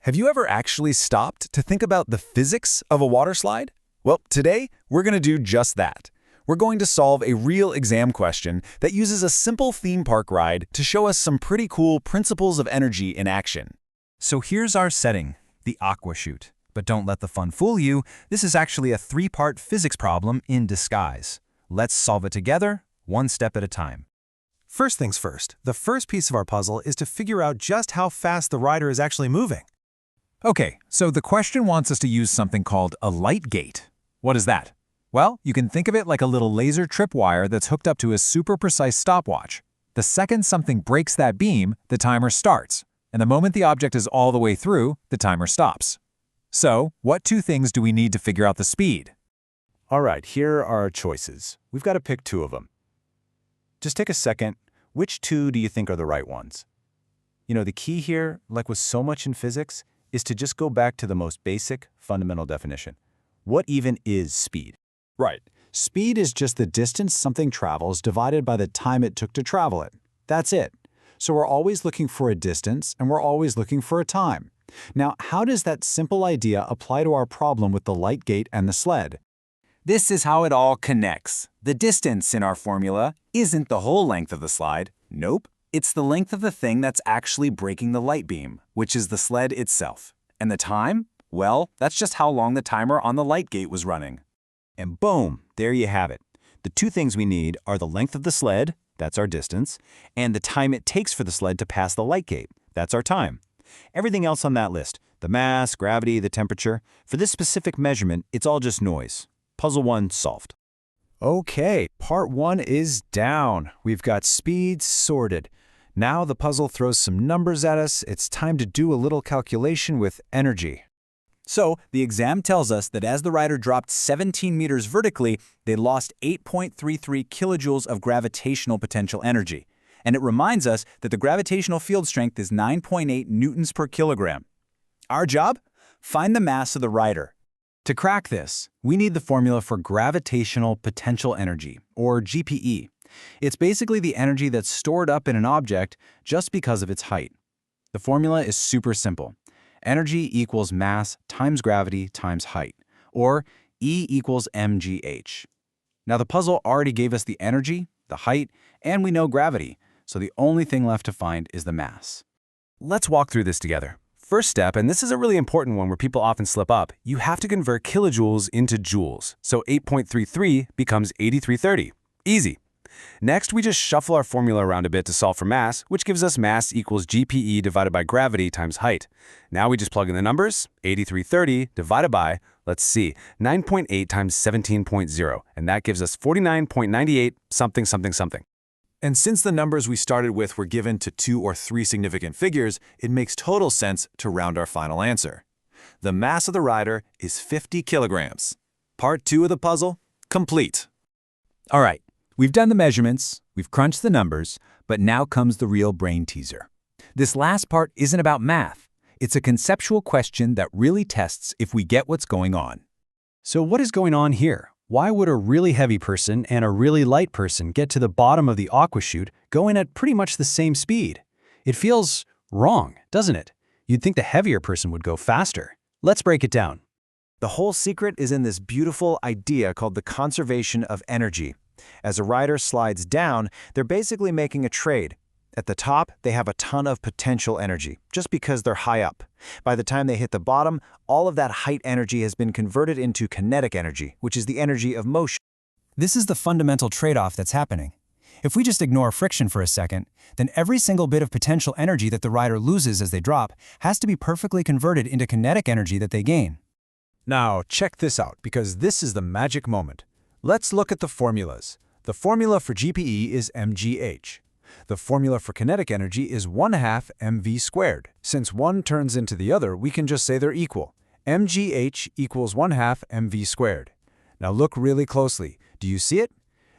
Have you ever actually stopped to think about the physics of a water slide? Well, today we're going to do just that. We're going to solve a real exam question that uses a simple theme park ride to show us some pretty cool principles of energy in action. So here's our setting, the Aqua chute. But don't let the fun fool you, this is actually a three-part physics problem in disguise. Let's solve it together, one step at a time. First things first, the first piece of our puzzle is to figure out just how fast the rider is actually moving. Okay, so the question wants us to use something called a light gate. What is that? Well, you can think of it like a little laser tripwire that's hooked up to a super precise stopwatch. The second something breaks that beam, the timer starts, and the moment the object is all the way through, the timer stops. So, what two things do we need to figure out the speed? All right, here are our choices. We've got to pick two of them. Just take a second. Which two do you think are the right ones? You know, the key here, like with so much in physics, is to just go back to the most basic, fundamental definition. What even is speed? Right. Speed is just the distance something travels divided by the time it took to travel it. That's it. So we're always looking for a distance, and we're always looking for a time. Now, how does that simple idea apply to our problem with the light gate and the sled? This is how it all connects. The distance in our formula isn't the whole length of the slide. Nope. It's the length of the thing that's actually breaking the light beam, which is the sled itself. And the time? Well, that's just how long the timer on the light gate was running. And boom, there you have it. The two things we need are the length of the sled, that's our distance, and the time it takes for the sled to pass the light gate, that's our time. Everything else on that list, the mass, gravity, the temperature, for this specific measurement, it's all just noise. Puzzle 1 solved. Okay, part 1 is down. We've got speed sorted. Now the puzzle throws some numbers at us. It's time to do a little calculation with energy. So, the exam tells us that as the rider dropped 17 meters vertically, they lost 8.33 kilojoules of gravitational potential energy. And it reminds us that the gravitational field strength is 9.8 newtons per kilogram. Our job? Find the mass of the rider. To crack this, we need the formula for gravitational potential energy, or GPE. It's basically the energy that's stored up in an object just because of its height. The formula is super simple. Energy equals mass times gravity times height, or E equals mgh. Now the puzzle already gave us the energy, the height, and we know gravity, so the only thing left to find is the mass. Let's walk through this together. First step, and this is a really important one where people often slip up, you have to convert kilojoules into joules. So 8.33 becomes 8330. Easy. Next, we just shuffle our formula around a bit to solve for mass, which gives us mass equals GPE divided by gravity times height. Now we just plug in the numbers, 8330 divided by, let's see, 9.8 times 17.0, and that gives us 49.98 something something something. And since the numbers we started with were given to 2 or 3 significant figures, it makes total sense to round our final answer. The mass of the rider is 50 kilograms. Part 2 of the puzzle, complete. All right, we've done the measurements, we've crunched the numbers, but now comes the real brain teaser. This last part isn't about math. It's a conceptual question that really tests if we get what's going on. So what is going on here? Why would a really heavy person and a really light person get to the bottom of the Aqua chute going at pretty much the same speed? It feels wrong, doesn't it? You'd think the heavier person would go faster. Let's break it down. The whole secret is in this beautiful idea called the conservation of energy. As a rider slides down, they're basically making a trade. At the top, they have a ton of potential energy, just because they're high up. By the time they hit the bottom, all of that height energy has been converted into kinetic energy, which is the energy of motion. This is the fundamental trade-off that's happening. If we just ignore friction for a second, then every single bit of potential energy that the rider loses as they drop has to be perfectly converted into kinetic energy that they gain. Now, check this out, because this is the magic moment. Let's look at the formulas. The formula for GPE is mgh. The formula for kinetic energy is 1/2 mv squared. Since one turns into the other, we can just say they're equal. mgh equals 1/2 mv squared. Now look really closely. Do you see it?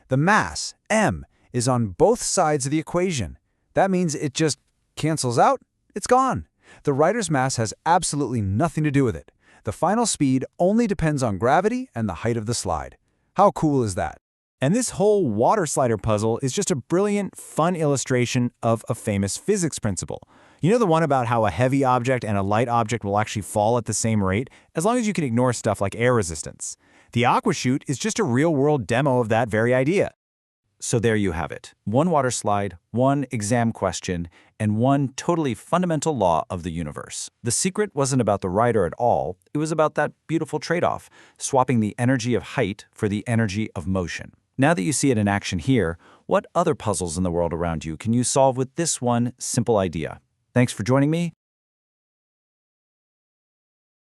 The mass, m, is on both sides of the equation. That means it just cancels out. It's gone. The rider's mass has absolutely nothing to do with it. The final speed only depends on gravity and the height of the slide. How cool is that? And this whole water slider puzzle is just a brilliant, fun illustration of a famous physics principle. You know the one about how a heavy object and a light object will actually fall at the same rate, as long as you can ignore stuff like air resistance. The Aqua chute is just a real-world demo of that very idea. So there you have it. One water slide, one exam question, and one totally fundamental law of the universe. The secret wasn't about the rider at all. It was about that beautiful trade-off, swapping the energy of height for the energy of motion. Now that you see it in action here, what other puzzles in the world around you can you solve with this one simple idea? Thanks for joining me.